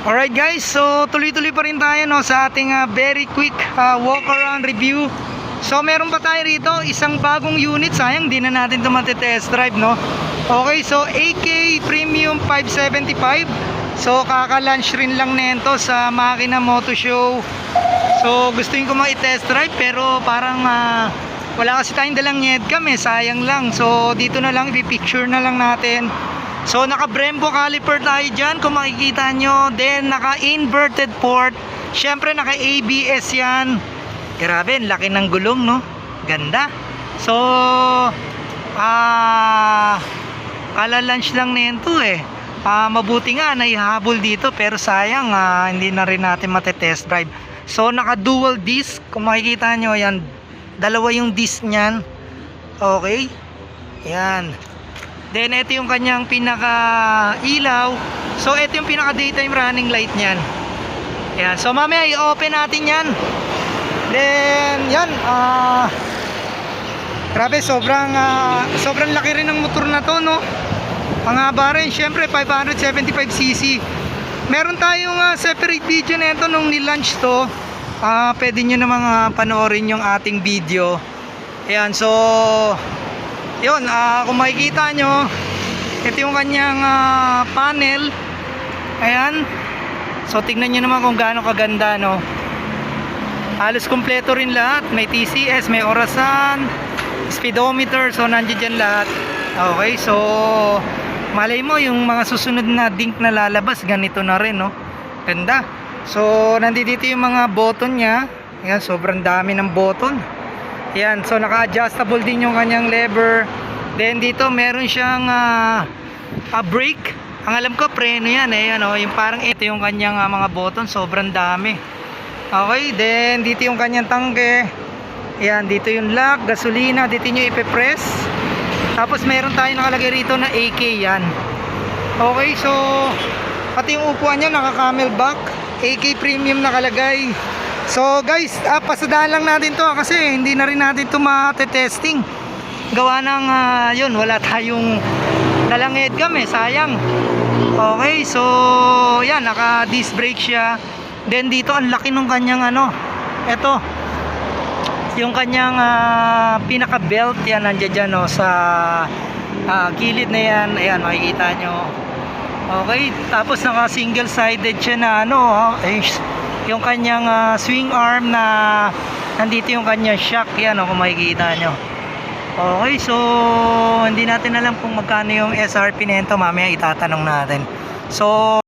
Alright guys, so tuloy-tuloy pa rin tayo no, sa ating very quick walk around review. So meron pa tayo rito, isang bagong unit. Sayang di na natin ito matitest drive no. Okay, so AK Premium 575. So kaka-launch rin lang nito sa Makina Moto Show. So gustuin ko ma-test drive pero parang wala kasi tayong dalang headcam sayang lang. So dito na lang, i-picture na lang natin. So naka Brembo caliper tayo dyan kung makikita nyo. Then naka inverted port. Syempre naka ABS yan. Grabe, laki ng gulong no. Ganda. So kala-lunch lang nito mabuti nga naihabol dito. Pero sayang hindi na rin natin matetest drive. So naka dual disc. Kung makikita nyo yan, dalawa yung disc nyan. Okay. Yan. Then ito yung kanyang pinaka ilaw. So ito yung pinaka daytime running light niyan. Yan. So mamaya i-open natin yan. Then yan grabe, sobrang laki rin ng motor na to no. Ang haba rin, syempre 575cc. Meron tayong separate video nito nung ni-launch to. Pwede nyo namang panoorin yung ating video. Yan, so yun, kung makikita nyo, ito yung kanyang panel. Ayan. So tignan nyo naman kung gaano kaganda no. Halos kompleto rin lahat. May TCS, may orasan, speedometer. So nandiyan dyan lahat. Okay, so malay mo yung mga susunod na dink na lalabas, ganito na rin no. Ganda. So nandito yung mga button nya. Ayan, sobrang dami ng button. Yan, so naka-adjustable din yung kanyang lever. Then dito meron siyang brake. Ang alam ko preno yan ano, yung parang ito yung kanyang mga button, sobrang dami. Okay, then dito yung kanyang tangke. Yan, dito yung lock, gasolina, dito nyo ipe-press. Tapos meron tayo nakalagay rito na AK yan. Okay, so pati yung upuan niya naka-camel back, AK Premium nakalagay. So guys, pasadaan lang natin to kasi hindi na rin natin to ma-testing. Gawa ng yun, wala tayong dalang headcam sayang. Okay, so yan, naka disc brake siya. Then dito ang laki nung kanyang eto, yung kanyang pinaka belt yan, nandiyan dyan no, sa gilid na yan. Ayan, makikita nyo. Okay, tapos naka single sided siya na yung kanyang swing arm na nandito yung kanyang shock yan kung makikita nyo. Okay, so hindi natin alam kung magkano yung SRP nito, mamaya itatanong natin. So